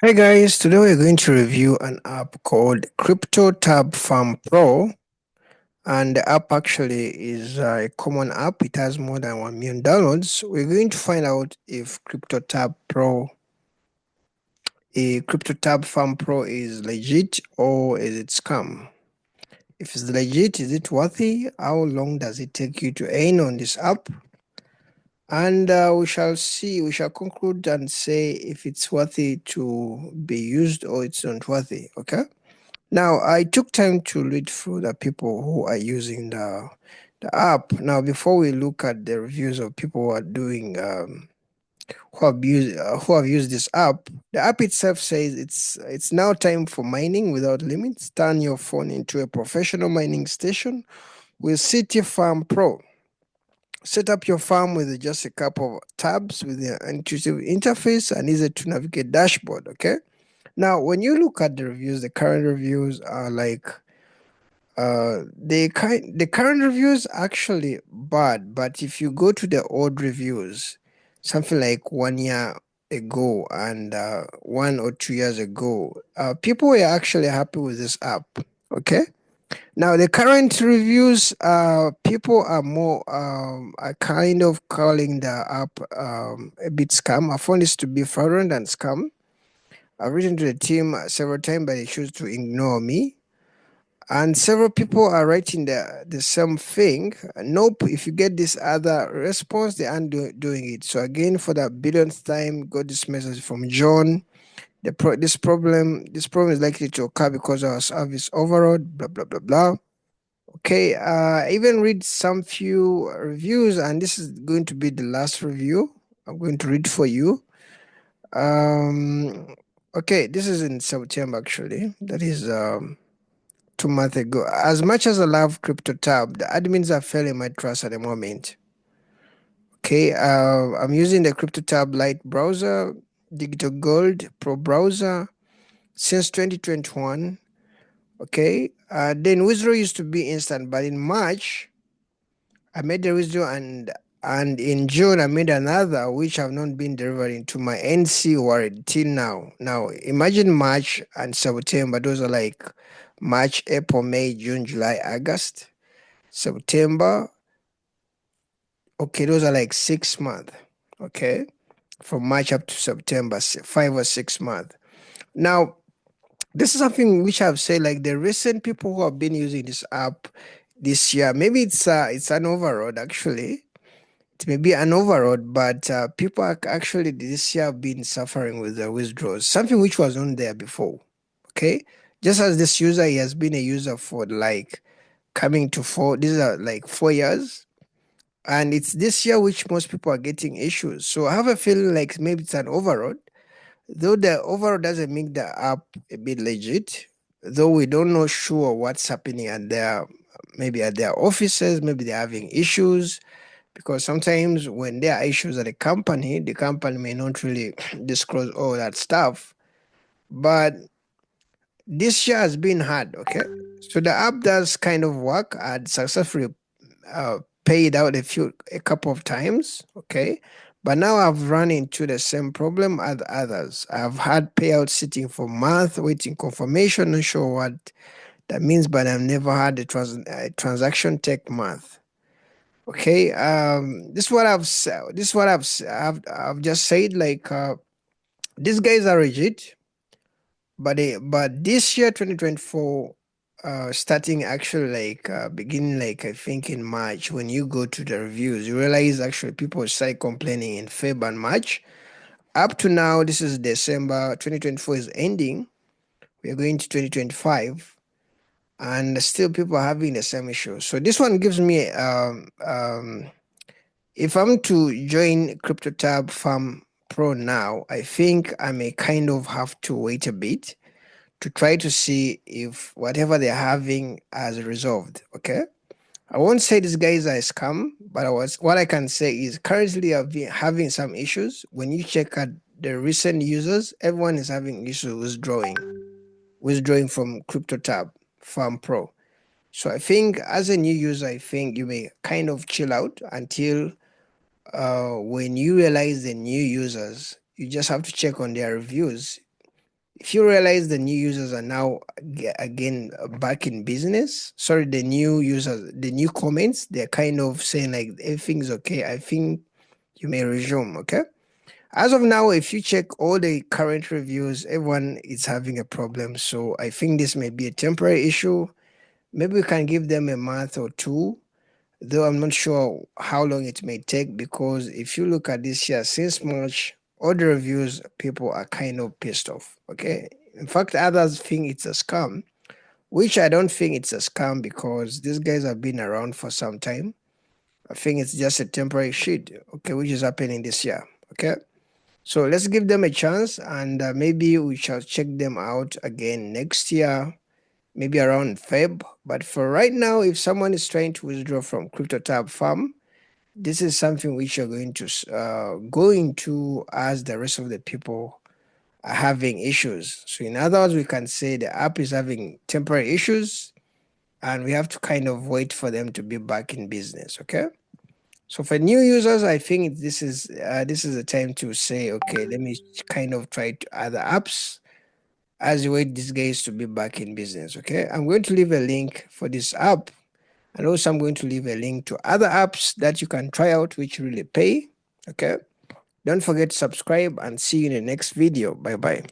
Hi guys, today we're going to review an app called CryptoTab Farm PRO, and the app actually is a common app. It has more than 1 million downloads. We're going to find out if CryptoTab Farm Pro is legit or is it scam. If it's legit, is it worthy? How long does it take you to earn on this app? And we shall see, we shall conclude and say if it's worthy to be used or it's not worthy. Okay. Now, I took time to read through the people who are using the app. Now, before we look at the reviews of people who are doing who have used this app, the app itself says it's now time for mining without limits. Turn your phone into a professional mining station with City Farm Pro. Set up your farm with just a couple of tabs with an intuitive interface and easy to navigate dashboard. Okay. Now, when you look at the reviews, the current reviews are like the current reviews actually bad, but if you go to the old reviews, something like 1 year ago and 1 or 2 years ago, people were actually happy with this app. Okay. Now the current reviews, people are more are kind of calling the app a bit scam. I found this to be fraudulent and scam. I've written to the team several times, but they choose to ignore me. And several people are writing the same thing. Nope, if you get this other response, they aren't doing it. So again, for the billionth time, got this message from John. This problem is likely to occur because our service overload. Blah blah blah blah. Okay, I even read some few reviews, and this is going to be the last review. I'm going to read for you. Um, okay, this is in September actually. That is 2 months ago. As much as I love CryptoTab, the admins are failing my trust at the moment. Okay, I'm using the CryptoTab Lite browser, Digital Gold Pro browser since 2021. Okay, then withdrawal used to be instant, but in March I made the withdrawal and in June I made another which have not been delivered into my NC wallet till now. Now imagine March and September; those are like March, April, May, June, July, August. September. Okay, those are like 6 months. Okay, from March up to September, 5 or 6 months. Now, this is something which I've said. Like the recent people who have been using this app this year, maybe it's an overload. Actually, it may be an overload, but people are actually this year have been suffering with the withdrawals. Something which was not there before. Okay, just as this user, he has been a user for like coming to four. These are like 4 years. And it's this year which most people are getting issues. So I have a feeling like maybe it's an overload, though the overload doesn't make the app a bit legit, though we don't know sure what's happening at their maybe at their offices, maybe they're having issues. Because sometimes when there are issues at the company may not really disclose all that stuff. But this year has been hard, okay? So the app does kind of work. I'd successfully paid out a couple of times, okay? But now I've run into the same problem as others. I've had payouts sitting for months, waiting confirmation, not sure what that means, but I've never had a transaction take month. Okay, this is what I've said. This is what I've just said. Like these guys are legit, but this year 2024 starting actually like beginning like I think in March, when you go to the reviews you realize actually people start complaining in Feb and March. Up to now, this is December 2024 is ending, we are going to 2025, and still people are having the same issue. So this one gives me if I'm to join CryptoTab Farm Pro now, I think I may kind of have to wait a bit to try to see if whatever they're having has resolved. Okay. I won't say these guys are a scam, but what I can say is currently I've been having some issues. When you check out the recent users, everyone is having issues withdrawing from CryptoTab Farm Pro. So I think as a new user, I think you may kind of chill out until when you realize the new users, you just have to check on their reviews. If you realize the new users are now again back in business, sorry, the new users, the new comments, they're kind of saying like everything's okay, I think you may resume. Okay. As of now, if you check all the current reviews, everyone is having a problem. So I think this may be a temporary issue. Maybe we can give them a month or two, though I'm not sure how long it may take, because if you look at this year, since March, all the reviews, people are kind of pissed off. Okay. In fact, others think it's a scam, which I don't think it's a scam because these guys have been around for some time. I think it's just a temporary shit, okay, which is happening this year. Okay. So let's give them a chance, and maybe we shall check them out again next year, maybe around Feb. But for right now, if someone is trying to withdraw from CryptoTab Farm, this is something which you're going to as the rest of the people are having issues. So in other words, we can say the app is having temporary issues, and we have to kind of wait for them to be back in business. Okay. So for new users, I think this is a time to say, okay, let me kind of try to other apps as you wait these guys to be back in business. Okay, I'm going to leave a link for this app, and also I'm going to leave a link to other apps that you can try out, which really pay. Okay, don't forget to subscribe, and see you in the next video. Bye bye.